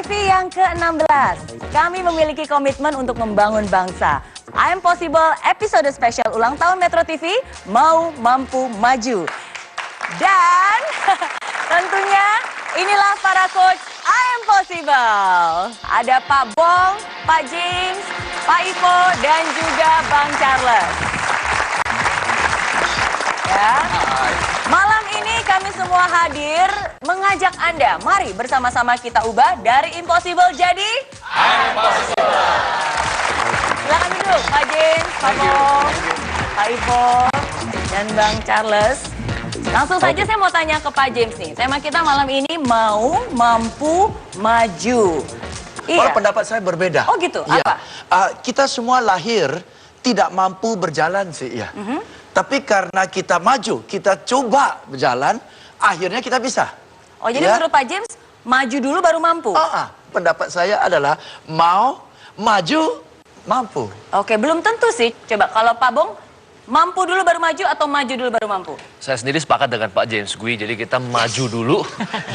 TV yang ke-16, kami memiliki komitmen untuk membangun bangsa. I Am Possible episode spesial ulang tahun Metro TV, Mau Mampu Maju. Dan tentunya inilah para coach I Am Possible. Ada Pak Bong, Pak James, Pak Ipo, dan juga Bang Charles. Ya. Malam ini kami semua hadir mengajak Anda, mari bersama-sama kita ubah dari impossible jadi impossible. Silakan duduk, Pak James, Pak Bong, Pak Ipo, dan Bang Charles. Langsung saja saya mau tanya ke Pak James nih. Tema kita malam ini mau, mampu, maju. Iya. Pendapat saya berbeda. Oh gitu, ya. Apa? Kita semua lahir tidak mampu berjalan sih ya. Tapi karena kita maju, kita coba berjalan, akhirnya kita bisa. Oh jadi ya? menurut Pak James, maju dulu baru mampu? Pendapat saya adalah mau, maju, mampu. Oke, belum tentu sih. Coba kalau Pak Bong, mampu dulu baru maju atau maju dulu baru mampu? Saya sendiri sepakat dengan Pak James Gui, jadi kita maju dulu,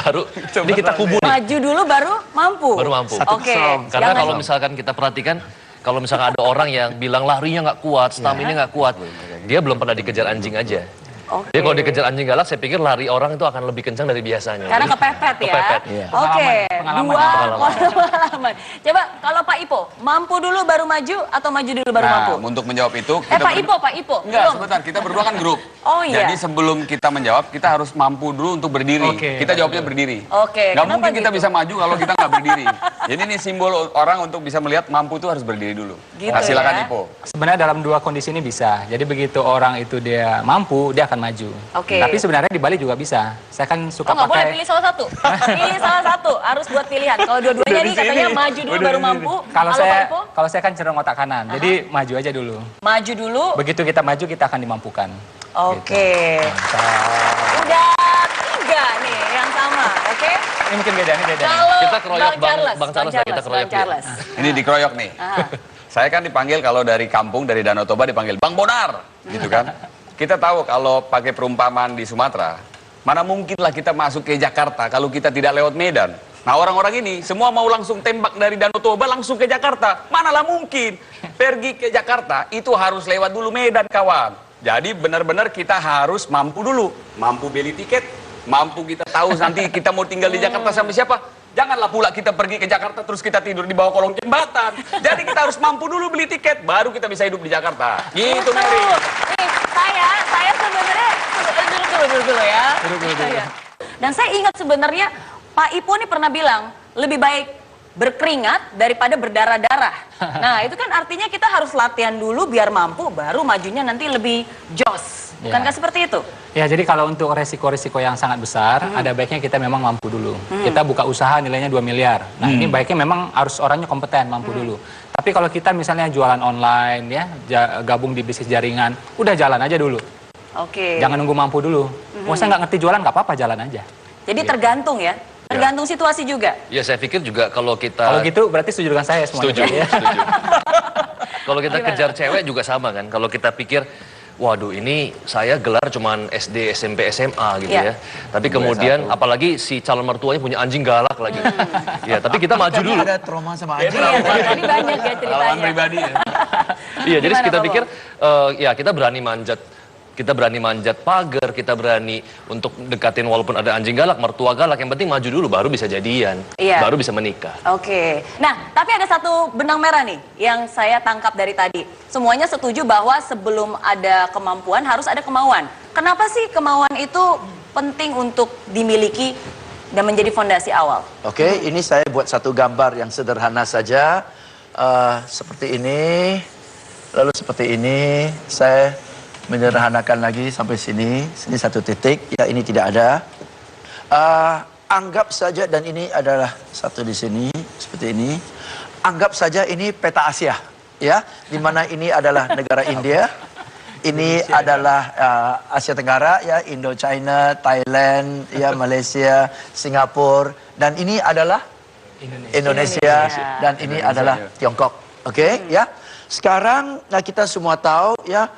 baru ini kita kubur. Maju dulu baru mampu? Baru mampu. Oke. Karena kalau misalkan kita perhatikan, kalau misalkan ada orang yang bilang larinya nggak kuat, stamina nggak kuat, dia belum pernah dikejar anjing aja. Jadi kalau dikejar anjing galak, saya pikir lari orang itu akan lebih kencang dari biasanya. Karena kepepet ya? Kepepet. Oke, pengalaman. Coba kalau Pak Ipo, mampu dulu baru maju atau maju dulu baru mampu? Untuk menjawab itu... Pak Ipo. Enggak, sebentar. Kita berdua kan grup. Oh iya. Jadi sebelum kita menjawab, kita harus mampu dulu untuk berdiri. Kita jawabnya berdiri. Oke. Nggak mungkin kita bisa maju kalau kita nggak berdiri. Jadi ini simbol orang untuk bisa melihat mampu itu harus berdiri dulu. Gitu silakan ya? Ipo. Sebenarnya dalam dua kondisi ini bisa. Jadi begitu orang itu dia mampu, dia akan maju. Oke. Tapi sebenarnya di Bali juga bisa. Saya kan suka nggak boleh pakai... pilih salah satu. Pilih salah satu, harus buat pilihan. Kalau dua-duanya nih katanya maju dulu baru mampu. Kalau Pak Ipo? saya kan cenderung otak kanan. Jadi maju aja dulu. Maju dulu. Begitu kita maju, kita akan dimampukan. Oke. Gitu. Udah 3 nih yang sama, oke? Ini mungkin beda, ini beda. Kalau Kita keroyok Bang Charles, kita keroyok Bang Charles. Ini dikeroyok nih. Saya kan dipanggil kalau dari kampung, dari Danau Toba dipanggil Bang Bonar. Gitu kan. Kita tahu kalau pakai perumpamaan di Sumatera, mana mungkinlah kita masuk ke Jakarta kalau kita tidak lewat Medan. Nah orang-orang ini semua mau langsung tembak dari Danau Toba langsung ke Jakarta. Manalah mungkin. Pergi ke Jakarta itu harus lewat dulu Medan kawan. Jadi benar-benar kita harus mampu dulu. Mampu beli tiket, mampu kita tahu nanti kita mau tinggal di Jakarta sama siapa. Janganlah pula kita pergi ke Jakarta terus kita tidur di bawah kolong jembatan. Jadi kita harus mampu dulu beli tiket, baru kita bisa hidup di Jakarta. Gitu Mary. Saya sebenarnya dulu ya. Dan saya ingat sebenarnya Pak Ipo nih pernah bilang lebih baik berkeringat daripada berdarah-darah. Nah itu kan artinya kita harus latihan dulu biar mampu, baru majunya nanti lebih jos. Bukankah seperti itu? Ya, jadi kalau untuk resiko-resiko yang sangat besar, ada baiknya kita memang mampu dulu. Kita buka usaha nilainya 2 miliar. Nah, ini baiknya memang harus orangnya kompeten, mampu dulu. Tapi kalau kita misalnya jualan online, ya, gabung di bisnis jaringan, udah jalan aja dulu. Oke. Jangan nunggu mampu dulu. Mau saya nggak ngerti jualan, nggak apa-apa, jalan aja. Jadi tergantung ya? Tergantung situasi juga? Ya saya pikir juga kalau kita... Kalau gitu berarti setuju dengan saya semuanya. Setuju, ya? setuju. Kalau kita kejar cewek juga sama kan. Kalau kita pikir, waduh ini saya gelar cuman SD, SMP, SMA gitu ya. Tapi kemudian apalagi si calon mertuanya punya anjing galak lagi. Ya, tapi kita maju dulu. Ada trauma sama anjing. Iya, tadi banyak ya ceritanya. Pengalaman pribadi ya. Iya, jadi Gimana, kita Pak pikir ya kita berani manjat. Kita berani manjat pagar, kita berani untuk dekatin walaupun ada anjing galak, mertua galak. Yang penting maju dulu, baru bisa jadian, baru bisa menikah. Oke. Nah, tapi ada satu benang merah nih yang saya tangkap dari tadi. Semuanya setuju bahwa sebelum ada kemampuan harus ada kemauan. Kenapa sih kemauan itu penting untuk dimiliki dan menjadi fondasi awal? Oke, ini saya buat satu gambar yang sederhana saja. Seperti ini, lalu seperti ini. Saya menyederhanakan lagi sampai sini. Sini satu titik, ya ini tidak ada. Anggap saja, dan ini adalah satu di sini, seperti ini. Anggap saja ini peta Asia, ya, di mana ini adalah negara India, ini adalah Asia Tenggara, ya, Indo-China, Thailand, ya, Malaysia, Singapura, dan ini adalah Indonesia. Dan ini adalah Tiongkok, oke, ya. Sekarang kita semua tahu, ya,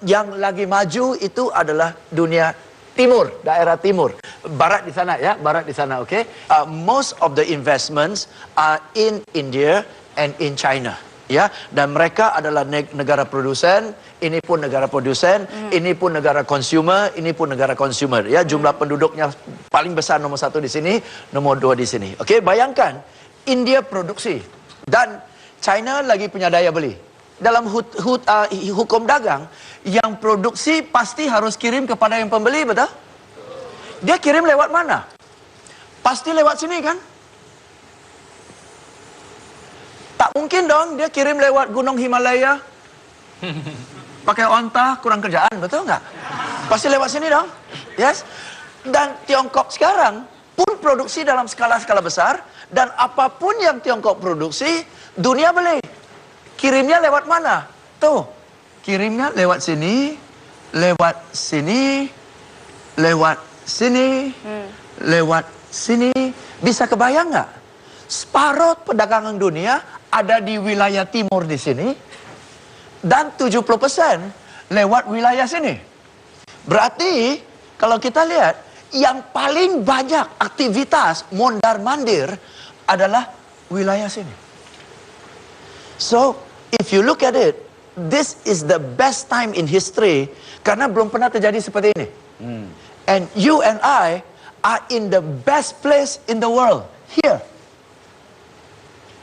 yang lagi maju itu adalah dunia timur, daerah timur. barat di sana ya, barat di sana, oke. Most of the investments are in India and in China. Ya, dan mereka adalah negara produsen, ini pun negara produsen, ini pun negara consumer, ini pun negara consumer. Ya, jumlah penduduknya paling besar nomor 1 di sini, nomor 2 di sini. Oke, bayangkan India produksi dan China lagi punya daya beli. Dalam hukum dagang, yang produksi pasti harus kirim kepada yang pembeli, betul? Dia kirim lewat mana? Pasti lewat sini kan? Tak mungkin dong dia kirim lewat Gunung Himalaya. Pakai onta, kurang kerjaan, betul nggak? Pasti lewat sini dong. Yes. Dan Tiongkok sekarang pun produksi dalam skala-skala besar. Dan apapun yang Tiongkok produksi, dunia beli. Kirimnya lewat mana? Tuh, kirimnya lewat sini, lewat sini, lewat sini, lewat sini. Bisa kebayang nggak? Separuh perdagangan dunia ada di wilayah timur di sini, dan 70% lewat wilayah sini. Berarti kalau kita lihat, yang paling banyak aktivitas mondar-mandir adalah wilayah sini. So, if you look at it, this is the best time in history, karena belum pernah terjadi seperti ini. And you and I are in the best place in the world, here.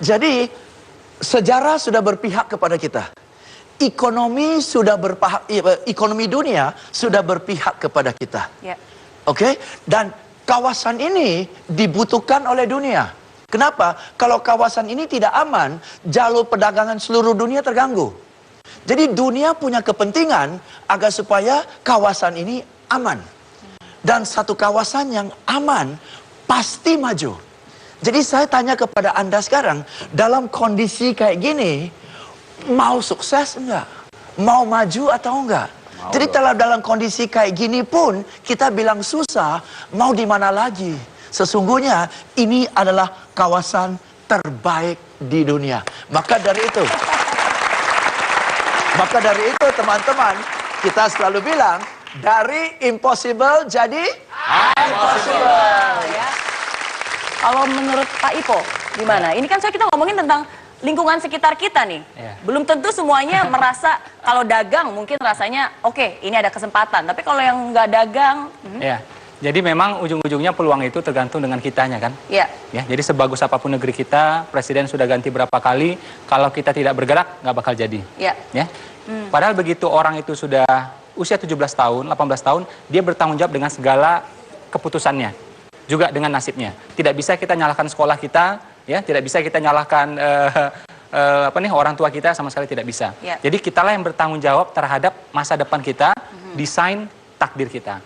Jadi, sejarah sudah berpihak kepada kita. Ekonomi sudah ekonomi dunia sudah berpihak kepada kita. Yeah. Oke? Dan kawasan ini dibutuhkan oleh dunia. Kenapa? Kalau kawasan ini tidak aman, jalur perdagangan seluruh dunia terganggu. Jadi dunia punya kepentingan agar supaya kawasan ini aman. Dan satu kawasan yang aman pasti maju. Jadi saya tanya kepada Anda sekarang, dalam kondisi kayak gini, mau sukses enggak? Mau maju atau enggak? Jadi kalau dalam kondisi kayak gini pun, kita bilang susah, mau di mana lagi? Sesungguhnya ini adalah kawasan terbaik di dunia. Maka dari itu, teman-teman, kita selalu bilang, dari impossible jadi impossible. Ya. Kalau menurut Pak Ipo, gimana? Ini kan kita ngomongin tentang lingkungan sekitar kita nih. Belum tentu semuanya merasa kalau dagang mungkin rasanya oke, ini ada kesempatan. Tapi kalau yang nggak dagang... Ya, jadi memang ujung-ujungnya peluang itu tergantung dengan kitanya kan. Ya. Ya, jadi sebagus apapun negeri kita, presiden sudah ganti berapa kali, kalau kita tidak bergerak nggak bakal jadi. Ya. Ya. Padahal begitu orang itu sudah usia 17 tahun, 18 tahun, dia bertanggung jawab dengan segala keputusannya. Juga dengan nasibnya. Tidak bisa kita nyalahkan sekolah kita, ya, tidak bisa kita nyalahkan orang tua kita, sama sekali tidak bisa. Yeah. Jadi kitalah yang bertanggung jawab terhadap masa depan kita, desain takdir kita.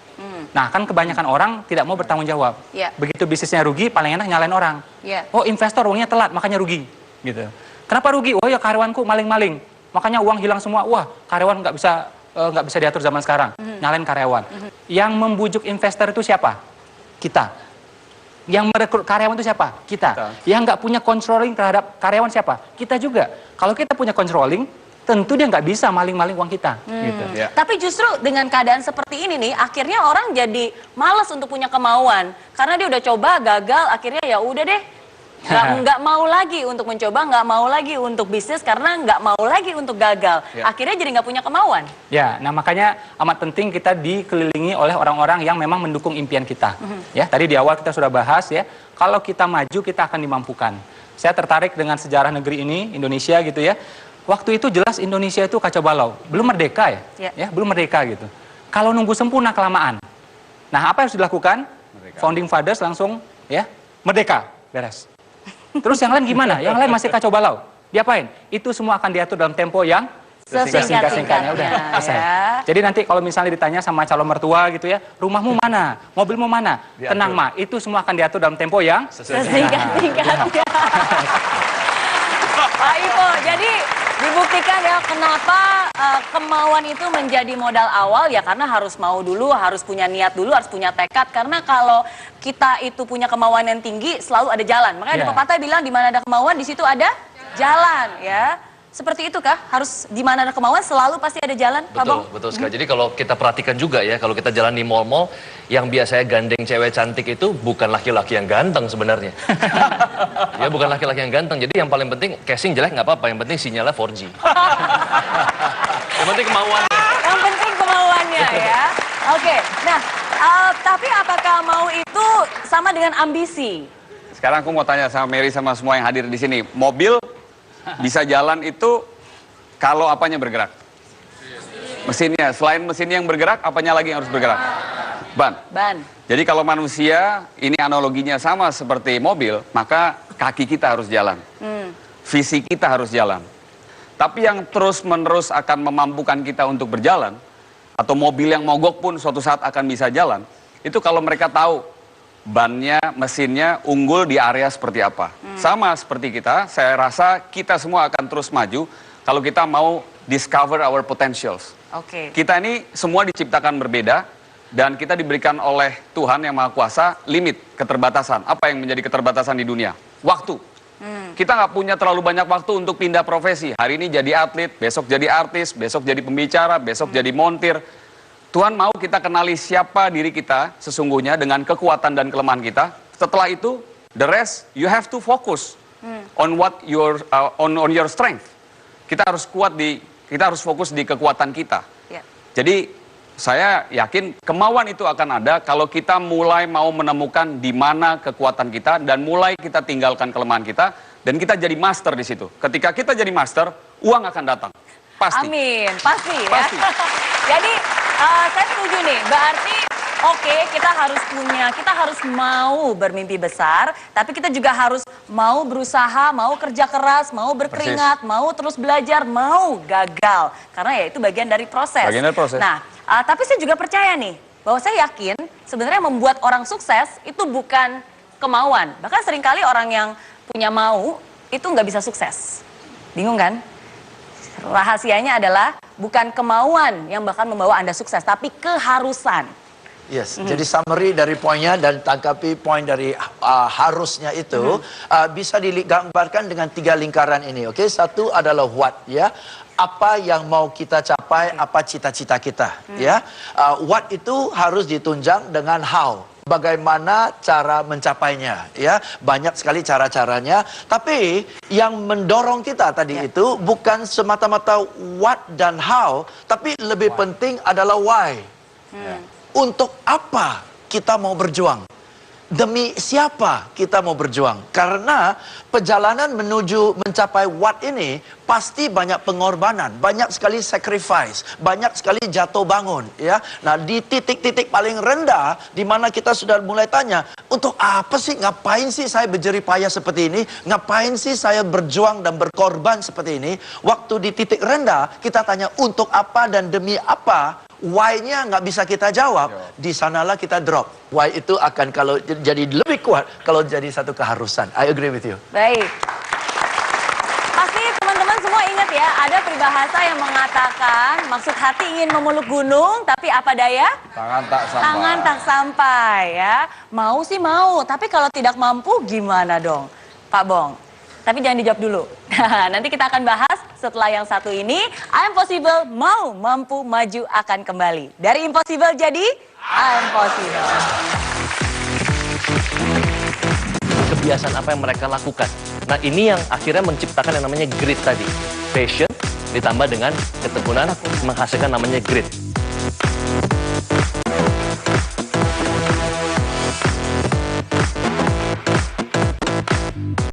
Nah, kan kebanyakan orang tidak mau bertanggung jawab. Yeah. Begitu bisnisnya rugi, paling enak nyalain orang. Yeah. Oh, investor uangnya telat, makanya rugi. Gitu. Kenapa rugi? Oh ya, karyawanku maling-maling, makanya uang hilang semua. Wah, karyawan nggak bisa diatur zaman sekarang. Nyalain karyawan. Yang membujuk investor itu siapa? Kita. Yang merekrut karyawan itu siapa? Kita. Yang nggak punya controlling terhadap karyawan siapa? Kita juga. Kalau kita punya controlling, tentu dia nggak bisa maling-maling uang kita. Gitu. Ya. Tapi justru dengan keadaan seperti ini nih, akhirnya orang jadi malas untuk punya kemauan. Karena dia udah coba, gagal, akhirnya ya udah deh. Nggak mau lagi untuk mencoba, nggak mau lagi untuk bisnis, karena nggak mau lagi untuk gagal. Ya. Akhirnya jadi nggak punya kemauan. Ya, nah makanya amat penting kita dikelilingi oleh orang-orang yang memang mendukung impian kita. Ya, tadi di awal kita sudah bahas ya, kalau kita maju kita akan dimampukan. Saya tertarik dengan sejarah negeri ini, Indonesia gitu ya. Waktu itu jelas Indonesia itu kacau balau, belum merdeka ya, belum merdeka gitu. Kalau nunggu sempurna kelamaan. Nah, apa yang harus dilakukan? Founding Fathers langsung ya, merdeka, beres. Terus yang lain gimana? Yang lain masih kacau balau. Diapain? Itu semua akan diatur dalam tempo yang sesingkat-singkatnya. Udah selesai. Ya. Jadi nanti kalau misalnya ditanya sama calon mertua gitu ya, rumahmu mana? Mobilmu mana? Diatur. Tenang Ma, itu semua akan diatur dalam tempo yang sesingkat-singkatnya. Pak Ipo, jadi dibuktikan ya kenapa kemauan itu menjadi modal awal ya, karena harus mau dulu, harus punya niat dulu, harus punya tekad. Karena kalau kita itu punya kemauan yang tinggi, selalu ada jalan. Makanya ada pepatah bilang di mana ada kemauan di situ ada jalan ya. Seperti itu kah? Harus di mana ada kemauan selalu pasti ada jalan, Pak Bong? Betul sekali. Jadi kalau kita perhatikan juga ya, kalau kita jalan di mall-mall, yang biasanya gandeng cewek cantik itu bukan laki-laki yang ganteng sebenarnya. Ya bukan laki-laki yang ganteng. Jadi yang paling penting casing jelek nggak apa-apa. Yang penting sinyalnya 4G. Yang penting kemauannya. Yang penting kemauannya ya. Oke, nah tapi apakah mau itu sama dengan ambisi? Sekarang aku mau tanya sama Mary sama semua yang hadir di sini. Mobil bisa jalan itu kalau apanya bergerak? Mesinnya. Selain mesin yang bergerak, apanya lagi yang harus bergerak? Ban. Ban. Jadi kalau manusia, ini analoginya sama seperti mobil, maka kaki kita harus jalan. Visi kita harus jalan. Tapi yang terus-menerus akan memampukan kita untuk berjalan, atau mobil yang mogok pun suatu saat akan bisa jalan, itu kalau mereka tahu bannya, mesinnya unggul di area seperti apa. Sama seperti kita, saya rasa kita semua akan terus maju kalau kita mau discover our potentials. Oke. Kita ini semua diciptakan berbeda dan kita diberikan oleh Tuhan yang Maha Kuasa limit, keterbatasan. Apa yang menjadi keterbatasan di dunia? Waktu. Kita nggak punya terlalu banyak waktu untuk pindah profesi. Hari ini jadi atlet, besok jadi artis, besok jadi pembicara, besok jadi montir. Tuhan mau kita kenali siapa diri kita sesungguhnya dengan kekuatan dan kelemahan kita. Setelah itu, the rest you have to focus on what on your strength. Kita harus fokus di kekuatan kita. Ya. Jadi saya yakin kemauan itu akan ada kalau kita mulai mau menemukan di mana kekuatan kita dan mulai kita tinggalkan kelemahan kita dan kita jadi master di situ. Ketika kita jadi master, uang akan datang. Pasti. Amin, pasti ya. Pasti. Jadi saya setuju nih, berarti oke, kita harus mau bermimpi besar, tapi kita juga harus mau berusaha, mau kerja keras, mau berkeringat, mau terus belajar, mau gagal. Karena ya itu bagian dari proses. Bagian dari proses. Nah, tapi saya juga percaya nih, bahwa saya yakin sebenarnya membuat orang sukses itu bukan kemauan. Bahkan seringkali orang yang punya mau itu nggak bisa sukses. Bingung kan? Rahasianya adalah bukan kemauan yang bahkan membawa Anda sukses, tapi keharusan. Yes, jadi summary dari poinnya dan tangkapi poin dari harusnya itu bisa digambarkan dengan 3 lingkaran ini. Oke, satu adalah what, ya, apa yang mau kita capai, apa cita-cita kita, ya. What itu harus ditunjang dengan how, bagaimana cara mencapainya, ya. Banyak sekali cara-caranya, tapi yang mendorong kita tadi itu bukan semata-mata what dan how, tapi lebih penting adalah why. Untuk apa kita mau berjuang? Demi siapa kita mau berjuang? Karena perjalanan menuju mencapai what ini pasti banyak pengorbanan, banyak sekali sacrifice, banyak sekali jatuh bangun, ya. Nah, di titik-titik paling rendah di mana kita sudah mulai tanya, untuk apa sih, ngapain sih saya berjerih payah seperti ini? Ngapain sih saya berjuang dan berkorban seperti ini? Waktu di titik rendah kita tanya untuk apa dan demi apa? Why-nya nggak bisa kita jawab, di sanalah kita drop. Why itu akan kalau jadi lebih kuat kalau jadi satu keharusan. I agree with you. Baik. Pasti teman-teman semua ingat ya, ada peribahasa yang mengatakan maksud hati ingin memeluk gunung, tapi apa daya? Tangan tak sampai. Tangan tak sampai ya. Mau sih mau, tapi kalau tidak mampu gimana dong, Pak Bong? Tapi jangan dijawab dulu. Nanti kita akan bahas setelah yang satu ini. I'm Possible, mau, mampu, maju akan kembali. Dari impossible jadi I'm Possible. Kebiasaan apa yang mereka lakukan. Nah, ini yang akhirnya menciptakan yang namanya grit tadi. Passion ditambah dengan ketekunan menghasilkan namanya grit.